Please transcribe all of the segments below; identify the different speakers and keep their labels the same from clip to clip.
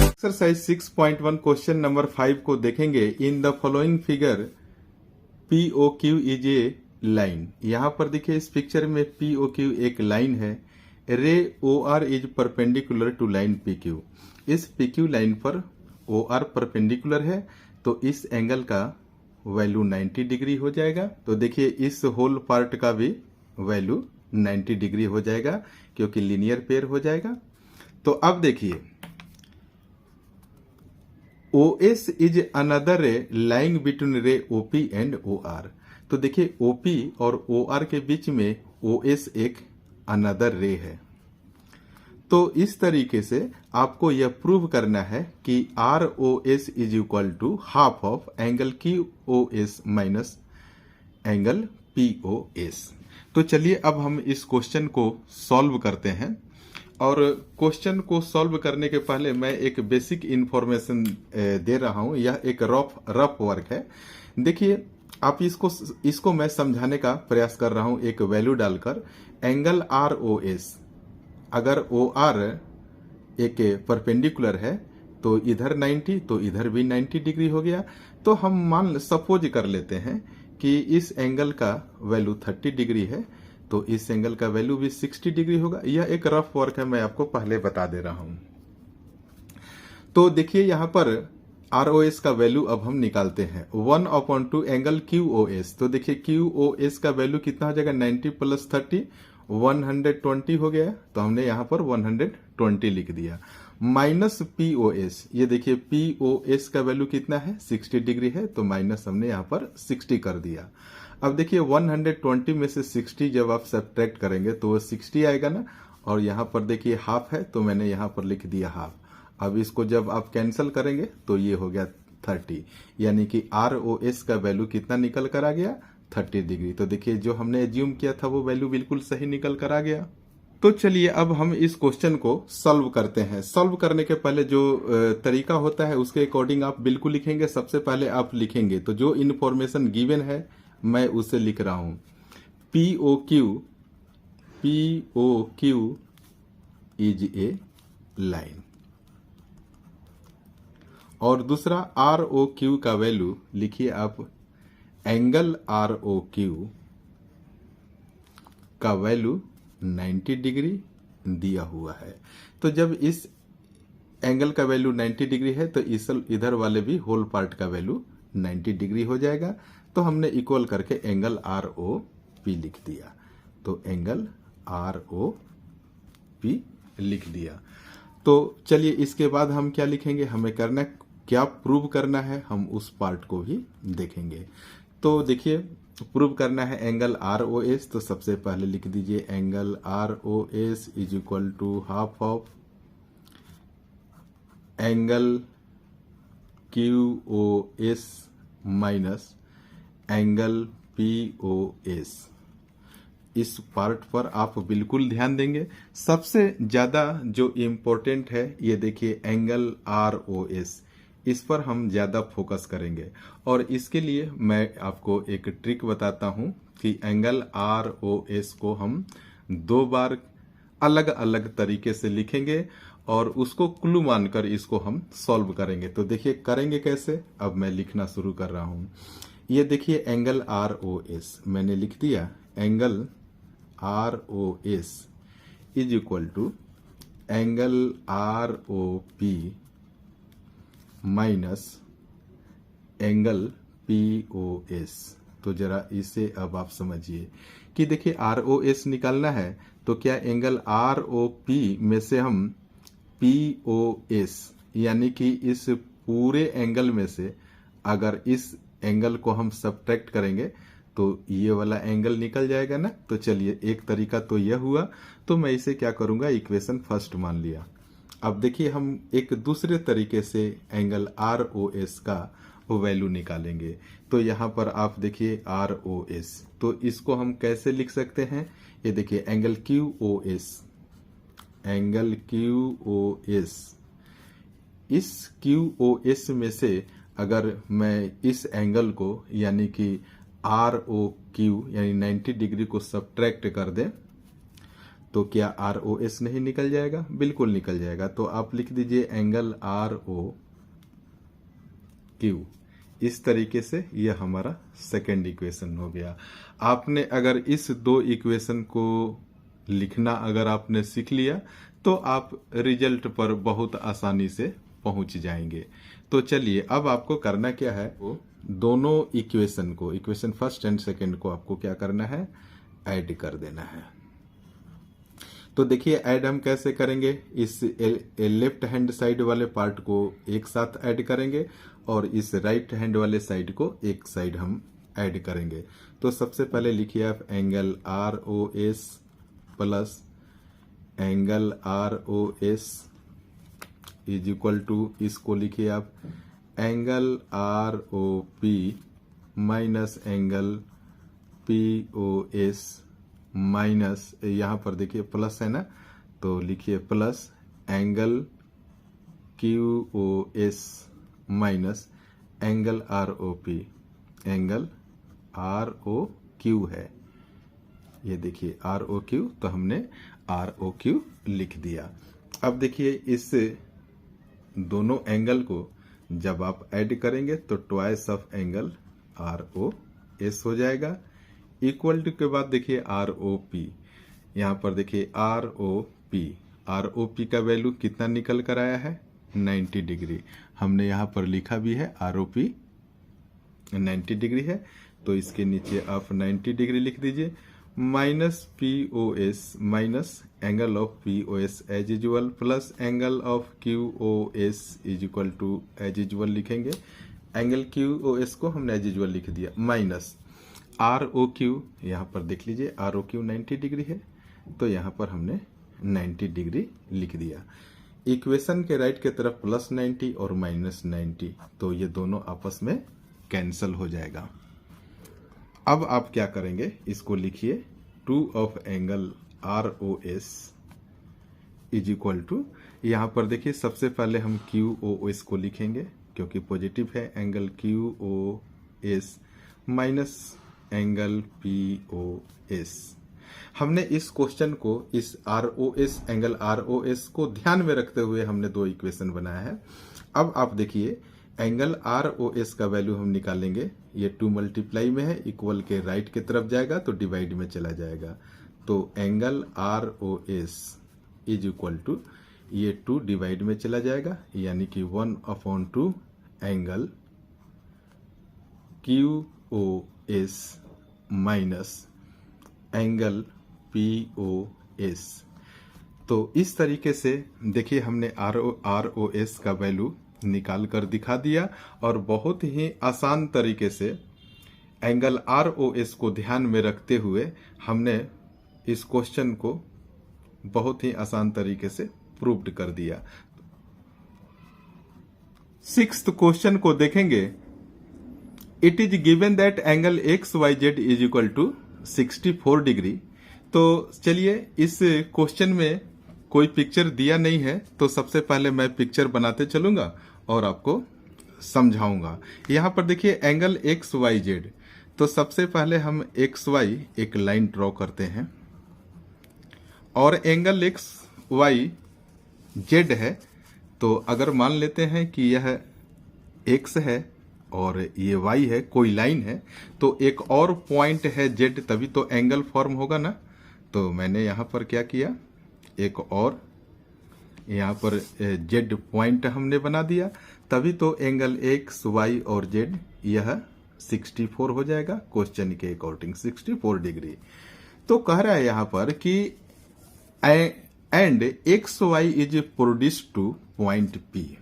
Speaker 1: Exercise 6.1 question number 5 को देखेंगे। In the following figure POQ is a line. यहाँ पर देखिए इस पिक्चर में POQ एक लाइन है। Ray OR is perpendicular to line PQ। इस PQ लाइन पर OR परपेंडिकुलर है तो इस एंगल का वैल्यू 90 डिग्री हो जाएगा। तो देखिए इस होल पार्ट का भी वैल्यू 90 डिग्री हो जाएगा क्योंकि लीनियर पेयर हो जाएगा। तो अब देखिए OS इज अनदर रे लाइंग बिटवीन रे OP एंड OR। तो देखिए OP और OR के बीच में OS एक अनदर रे है। तो इस तरीके से आपको यह प्रूव करना है कि ROS is equal to half of angle QOS minus angle POS। तो चलिए अब हम इस क्वेश्चन को सॉल्व करते हैं। और क्वेश्चन को सॉल्व करने के पहले मैं एक बेसिक इंफॉर्मेशन दे रहा हूं। यह एक रफ वर्क है। देखिए आप इसको मैं समझाने का प्रयास कर रहा हूं एक वैल्यू डालकर। एंगल ROS अगर OR एक परपेंडिकुलर है तो इधर 90 तो इधर भी 90 डिग्री हो गया। तो हम सपोज कर लेते हैं कि इस एंगल का वैल्यू 30 डिग्री है तो इस एंगल का वैल्यू भी 60 डिग्री होगा। यह एक रफ वर्क है, मैं आपको पहले बता दे रहा हूं। तो देखिए यहां पर ROS का वैल्यू अब हम निकालते हैं 1/2 एंगल QOS। तो देखिए QOS का वैल्यू कितना हो जाएगा 90 प्लस 30 120 हो गया। तो हमने यहां पर 120 लिख दिया माइनस POS। ये देखिए POS का वैल्यू कितना है 60 डिग्री है तो माइनस हमने यहां पर 60 कर दिया। अब देखिए 120 में से 60 जब आप सब्ट्रैक्ट करेंगे तो वो 60 आएगा ना। और यहाँ पर देखिए हाफ है तो मैंने यहाँ पर लिख दिया हाफ। अब इसको जब आप कैंसिल करेंगे तो ये हो गया 30, यानी कि ROS का वैल्यू कितना निकल कर आ गया 30 डिग्री। तो देखिए जो हमने एज्यूम किया था वो वैल्यू बिल्कुल सही निकल कर आ गया। तो चलिए अब हम इस क्वेश्चन को सॉल्व करते हैं। सॉल्व करने के पहले जो तरीका होता है उसके अकॉर्डिंग आप बिल्कुल लिखेंगे। सबसे पहले आप लिखेंगे तो जो इन्फॉर्मेशन गिवन है मैं उसे लिख रहा हूं। POQ is a line. और दूसरा ROQ का वैल्यू लिखिए आप। एंगल ROQ का वैल्यू 90 डिग्री दिया हुआ है। तो जब इस एंगल का वैल्यू 90 डिग्री है तो इधर वाले भी होल पार्ट का वैल्यू 90 डिग्री हो जाएगा। तो हमने इक्वल करके एंगल ROP लिख दिया। तो एंगल ROP लिख दिया। तो चलिए इसके बाद हम क्या लिखेंगे, हमें करना क्या प्रूव करना है, हम उस पार्ट को भी देखेंगे। तो देखिए प्रूव करना है एंगल ROS। तो सबसे पहले लिख दीजिए angle ROS is equal to half of angle QOS minus angle POS। इस पार्ट पर आप बिल्कुल ध्यान देंगे। सबसे ज्यादा जो इम्पोर्टेंट है ये देखिए एंगल ROS, इस पर हम ज्यादा फोकस करेंगे। और इसके लिए मैं आपको एक ट्रिक बताता हूं कि एंगल ROS को हम 2 बार अलग अलग तरीके से लिखेंगे और उसको क्लू मानकर इसको हम सॉल्व करेंगे। तो देखिए करेंगे कैसे, अब मैं लिखना शुरू कर रहा हूं। ये देखिए एंगल ROS मैंने लिख दिया। Angle ROS is equal to angle ROP minus angle POS। तो जरा इसे अब आप समझिए कि देखिए ROS निकालना है तो क्या एंगल ROP में से हम POS यानी कि इस पूरे एंगल में से अगर इस एंगल को हम सब्ट्रैक्ट करेंगे तो ये वाला एंगल निकल जाएगा ना। तो चलिए एक तरीका तो यह हुआ। तो मैं इसे क्या करूंगा, इक्वेशन फर्स्ट मान लिया। अब देखिए हम एक दूसरे तरीके से एंगल ROS का वैल्यू निकालेंगे। तो यहां पर आप देखिए ROS, तो इसको हम कैसे लिख सकते हैं, ये देखिए एंगल QOS। एंगल QOS, इस QOS में से अगर मैं इस एंगल को यानी कि ROQ यानी 90 डिग्री को सब्ट्रैक्ट कर दें तो क्या आर ओ एस नहीं निकल जाएगा? बिल्कुल निकल जाएगा। तो आप लिख दीजिए एंगल आर ओ क्यू। इस तरीके से यह हमारा सेकेंड इक्वेशन हो गया। आपने अगर इस दो इक्वेशन को लिखना अगर आपने सीख लिया तो आप रिजल्ट पर बहुत आसानी से पहुंच जाएंगे। तो चलिए अब आपको करना क्या है, वो दोनों इक्वेशन को, इक्वेशन फर्स्ट एंड सेकेंड को आपको क्या करना है, ऐड कर देना है। तो देखिए ऐड हम कैसे करेंगे, इस लेफ्ट हैंड साइड वाले पार्ट को एक साथ ऐड करेंगे और इस राइट हैंड वाले साइड को एक साइड हम ऐड करेंगे। तो सबसे पहले लिखिए आप angle R O S plus angle R O S is equal to, इसको लिखिए आप angle R O P minus angle P O S minus, यहाँ पर देखिए प्लस है ना, तो लिखिए plus angle Q O S minus angle R O P. Angle R O Q है, ये देखिए आर ओ क्यू, तो हमने आर ओ क्यू लिख दिया। अब देखिए इस दोनों एंगल को जब आप ऐड करेंगे तो twice of angle R O S हो जाएगा। इक्वल टू के बाद देखिए आर ओ पी, यहाँ पर देखिए आर ओ पी का वैल्यू कितना निकल कर आया है, 90 डिग्री। हमने यहाँ पर लिखा भी है आर ओ पी 90 डिग्री है, तो इसके नीचे आप 90 डिग्री लिख दीजिए। Minus P O S minus angle of P O S as usual plus angle of Q O S is equal to as usual लिखेंगे। एंगल क्यू ओ एस को हमने एज यूजुअल लिख दिया, माइनस आर ओ क्यू, यहाँ पर देख लीजिए are O Q 90 degree है, तो यहाँ पर हमने 90 डिग्री लिख दिया। इक्वेशन के राइट के तरफ प्लस 90 और माइनस 90, तो ये दोनों आपस में कैंसल हो जाएगा। अब आप क्या करेंगे, इसको लिखिए 2 of angle R O S is equal to, यहाँ पर देखिए सबसे पहले हम क्यू ओ एस को लिखेंगे क्योंकि पॉजिटिव है, angle Q O S minus angle P O S. हमने इस क्वेश्चन को, इस R O S angle R O S को ध्यान में रखते हुए हमने दो इक्वेशन बनाया है। अब आप देखिए एंगल आर ओ एस का वैल्यू हम निकालेंगे, ये 2 मल्टीप्लाई में है, इक्वल के राइट की तरफ जाएगा तो डिवाइड में चला जाएगा। तो angle R O S is equal to, ये 2 डिवाइड में चला जाएगा, यानी कि 1/2 angle Q O S minus angle P O S. तो इस तरीके से देखिए हमने आर ओ एस का वैल्यू निकाल कर दिखा दिया और बहुत ही आसान तरीके से एंगल आर ओ एस को ध्यान में रखते हुए हमने इस क्वेश्चन को बहुत ही आसान तरीके से प्रूव्ड कर दिया। 6th क्वेश्चन को देखेंगे। It is given that angle X Y Z is equal to 64 degree. तो चलिए इस क्वेश्चन में कोई पिक्चर दिया नहीं है, तो सबसे पहले मैं पिक्चर बनाते चलूंगा और आपको समझाऊंगा। यहाँ पर देखिए एंगल एक्स वाई जेड, तो सबसे पहले हम एक्स वाई एक लाइन ड्रॉ करते हैं और एंगल एक्स वाई जेड है। तो अगर मान लेते हैं कि यह एक्स है और ये वाई है, कोई लाइन है, तो एक और पॉइंट है जेड, तभी तो एंगल फॉर्म होगा ना। तो मैंने यहाँ पर क्या किया, एक और यहाँ पर जेड पॉइंट हमने बना दिया, तभी तो एंगल एक्स वाई और जेड यह 64 हो जाएगा क्वेश्चन के अकॉर्डिंग, 64 डिग्री। तो कह रहा है यहाँ पर कि and X Y is produced to point P,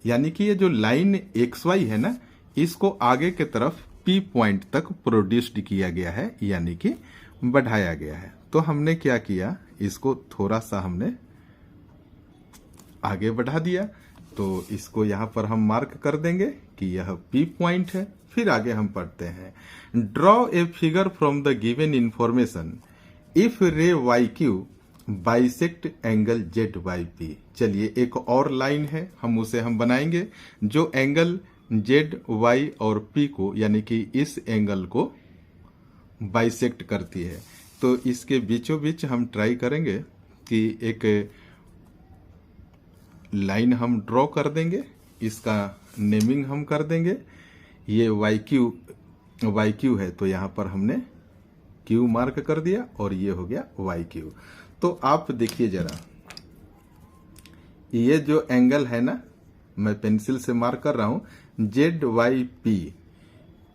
Speaker 1: यानी कि ये जो लाइन एक्स वाई है ना, इसको आगे के तरफ पी पॉइंट तक प्रोड्यूस्ड किया गया है, यानी कि बढ़ाया गया है। तो हमने क्या किया, इसको थोड़ा सा हमने आगे बढ़ा दिया। तो इसको यहां पर हम मार्क कर देंगे कि यह पी पॉइंट है। फिर आगे हम पढ़ते हैं, draw a figure from the given information if ray Y Q bisect angle Z by P. चलिए एक और लाइन है, हम उसे हम बनाएंगे जो एंगल जेड वाई और पी को, यानी कि इस एंगल को बाइसेक्ट करती है। तो इसके बीचों बीच हम ट्राई करेंगे इसकी एक लाइन हम ड्रॉ कर देंगे, इसका नेमिंग हम कर देंगे। ये वाई क्यू है तो यहाँ पर हमने क्यू मार्क कर दिया और ये हो गया वाई क्यू। तो आप देखिए जरा, ये जो एंगल है ना, मैं पेंसिल से मार्क कर रहा हूं जेड वाई पी,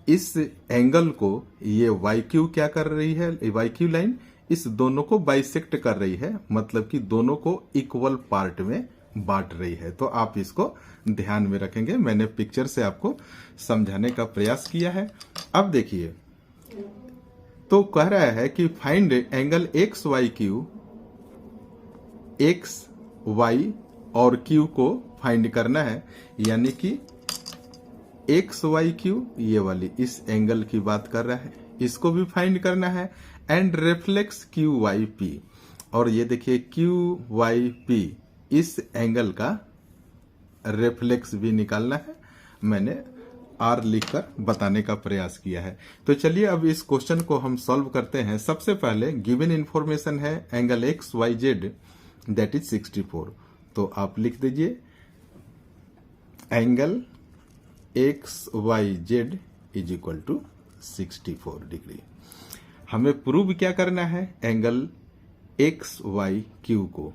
Speaker 1: इस एंगल को ये वाई क्यू क्या कर रही है, वाई क्यू लाइन इस दोनों को बाइसेक्ट कर रही है, मतलब कि दोनों को इक्वल पार्ट में बांट रही है। तो आप इसको ध्यान में रखेंगे, मैंने पिक्चर से आपको समझाने का प्रयास किया है। अब देखिए, तो कह रहा है कि find angle X Y Q, X Y और क्यू को फाइंड करना है, यानी कि एक्स वाई क्यू ये वाली इस एंगल की बात कर रहा है, इसको भी फाइंड करना है। And reflex Q Y P, और ये देखिए क्यू वाई पी इस एंगल का रिफ्लेक्स भी निकालना है। मैंने आर लिखकर बताने का प्रयास किया है। तो चलिए अब इस क्वेश्चन को हम सॉल्व करते हैं। सबसे पहले गिवन इंफॉर्मेशन है angle X Y Z that is 64। तो आप लिख दीजिए angle X Y Z is equal to 64 degree. हमें प्रूव क्या करना है, एंगल एक्स वाई क्यू को,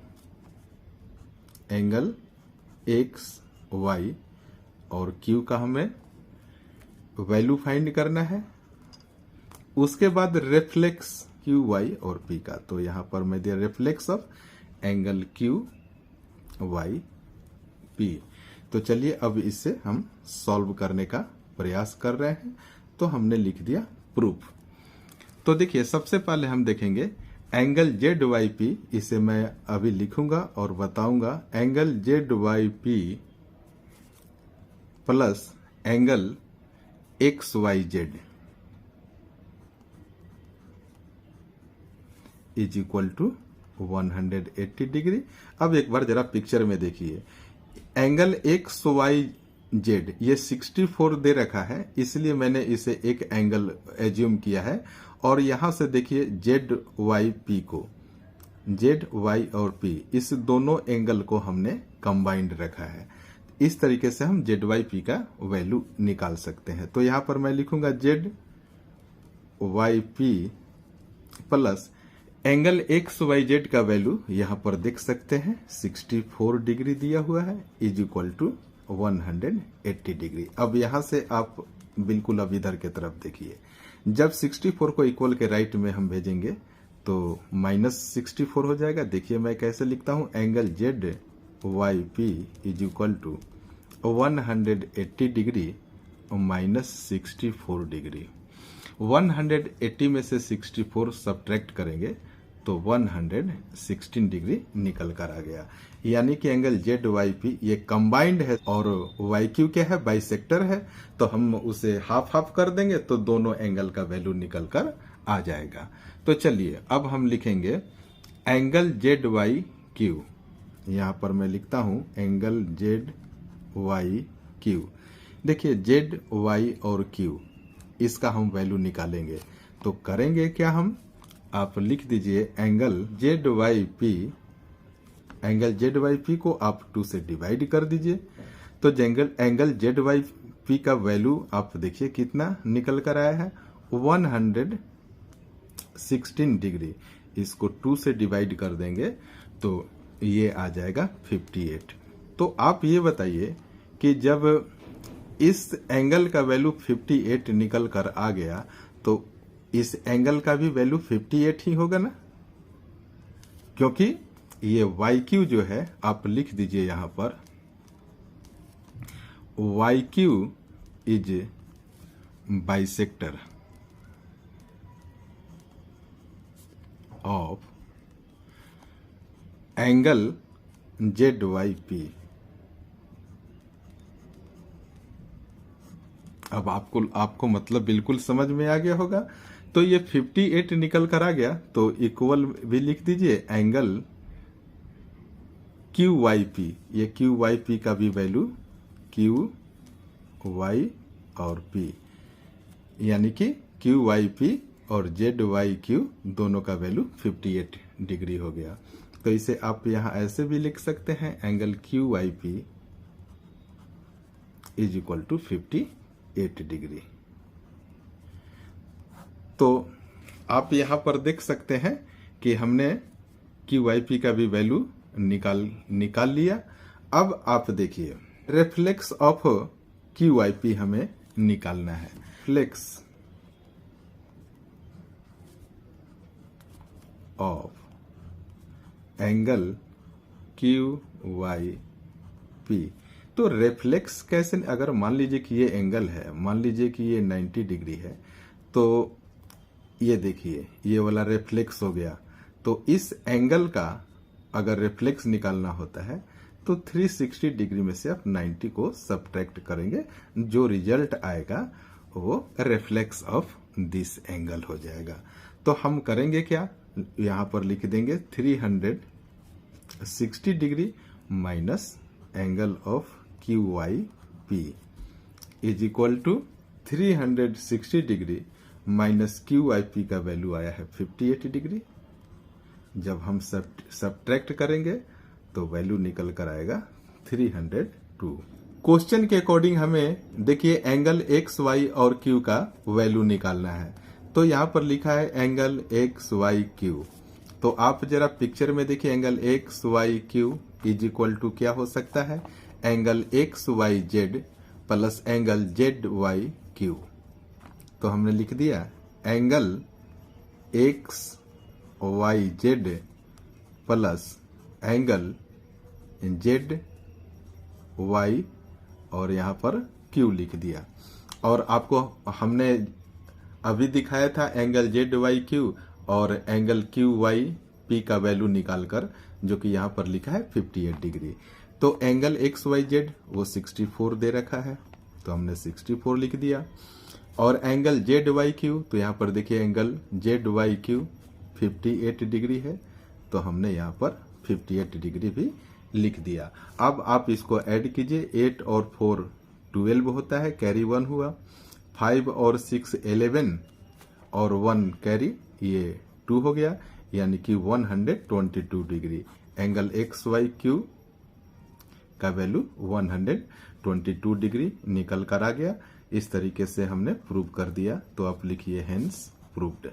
Speaker 1: एंगल एक्स वाई और क्यू का हमें वैल्यू फाइंड करना है। उसके बाद रिफ्लेक्स क्यू वाई और पी का, तो यहां पर मैं दिया reflex of angle Q Y P. तो चलिए अब इसे हम सॉल्व करने का प्रयास कर रहे हैं। तो हमने लिख दिया प्रूफ। तो देखिए सबसे पहले हम देखेंगे एंगल जेड वाई पी, इसे मैं अभी लिखूंगा और बताऊंगा। Angle Z Y P plus angle X Y Z is equal to 180 degree. अब एक बार जरा पिक्चर में देखिए, एंगल एक्स वाई जेड ये 64 दे रखा है, इसलिए मैंने इसे एक एंगल एज्यूम किया है। और यहां से देखिए जेड वाई पी को, जेड वाई और पी इस दोनों एंगल को हमने कंबाइंड रखा है। इस तरीके से हम जेड वाई पी का वैल्यू निकाल सकते हैं। तो यहां पर मैं लिखूंगा Z Y P plus angle X Y Z का वैल्यू यहां पर देख सकते हैं 64 डिग्री दिया हुआ है, इज इक्वल टू 180 डिग्री। अब यहां से आप बिल्कुल अब इधर की तरफ देखिए, जब 64 को इक्वल के राइट में हम भेजेंगे तो -64 हो जाएगा। देखिए मैं कैसे लिखता हूं, angle Z Y P is equal to 180 degree -64 degree. 180 में से 64 सब्ट्रैक्ट करेंगे तो 116 डिग्री निकल कर आ गया। यानी कि एंगल जेड वाई पी ये कंबाइंड है और वाई क्यू क्या है, बाइसेक्टर है। तो हम उसे हाफ हाफ कर देंगे तो दोनों एंगल का वैल्यू निकल कर आ जाएगा। तो चलिए अब हम लिखेंगे एंगल जेड वाई क्यू। यहां पर मैं लिखता हूं एंगल जेड वाई क्यू। देखिए जेड वाई और क्यू इसका हम वैल्यू निकालेंगे। तो करेंगे क्या हम, आप लिख दीजिए angle Z Y P, angle Z Y P को आप 2 से डिवाइड कर दीजिए। तो एंगल जेड वाई पी का वैल्यू आप देखिए कितना निकल कर आया है, 116 डिग्री। इसको 2 से डिवाइड कर देंगे तो ये आ जाएगा 58। तो आप ये बताइए कि जब इस एंगल का वैल्यू 58 निकल कर आ गया तो इस एंगल का भी वैल्यू 58 ही होगा ना, क्योंकि ये वाई क्यू जो है आप लिख दीजिए यहां पर Y Q is bisector of angle Z Y P. अब आपको मतलब बिल्कुल समझ में आ गया होगा। तो ये 58 निकल कर आ गया तो इक्वल भी लिख दीजिए एंगल क्यू वाई पी। ये क्यू वाई पी का भी वैल्यू क्यू वाई और पी, यानी कि क्यू वाई पी और जेड वाई क्यू दोनों का वैल्यू 58 डिग्री हो गया। तो इसे आप यहां ऐसे भी लिख सकते हैं, angle Q Y P is equal to 58 degree. तो आप यहां पर देख सकते हैं कि हमने क्यू वाई पी का भी वैल्यू निकाल लिया। अब आप देखिए reflex of Q Y P हमें निकालना है। Reflex of angle Q Y P. तो रिफ्लेक्स कैसे, अगर मान लीजिए कि ये एंगल है, मान लीजिए कि ये 90 डिग्री है, तो ये देखिए ये वाला रिफ्लेक्स हो गया। तो इस एंगल का अगर रिफ्लेक्स निकालना होता है तो 360 डिग्री में से आप 90 को सब्ट्रैक्ट करेंगे, जो रिजल्ट आएगा वो रिफ्लेक्स ऑफ दिस एंगल हो जाएगा। तो हम करेंगे क्या, यहां पर लिख देंगे 360 degree minus angle of Q Y P is equal to 360 degree minus Q I P का वैल्यू आया है 58 डिग्री। जब हम सब्ट्रैक्ट करेंगे तो वैल्यू निकल कर आएगा 302। क्वेश्चन के अकॉर्डिंग हमें देखिए एंगल एक्स वाई और क्यू का वैल्यू निकालना है। तो यहां पर लिखा है एंगल एक्स वाई क्यू। तो आप जरा पिक्चर में देखिए, angle X Y Q is equal to क्या हो सकता है, angle X Y Z plus angle Z Y Q. तो हमने लिख दिया angle X Y Z plus angle Z Y और यहां पर क्यू लिख दिया। और आपको हमने अभी दिखाया था एंगल जेड वाई क्यू और एंगल क्यू वाई पी का वैल्यू निकालकर, जो कि यहां पर लिखा है 58 डिग्री। तो एंगल एक्स वाई जेड वो 64 दे रखा है, तो हमने 64 लिख दिया। और एंगल जेड वाई क्यू, तो यहां पर देखिए angle Z Y Q 58 degree है, तो हमने यहां पर 58 डिग्री भी लिख दिया। अब आप इसको ऐड कीजिए, 8 और 4 12 होता है, कैरी 1 हुआ, 5 और 6 11 और 1 कैरी ये 2 हो गया, यानी कि 122 degree. Angle X Y Q का वैल्यू 122 डिग्री निकल कर आ गया। इस तरीके से हमने प्रूव कर दिया। तो आप लिखिए हेंस प्रूव्ड।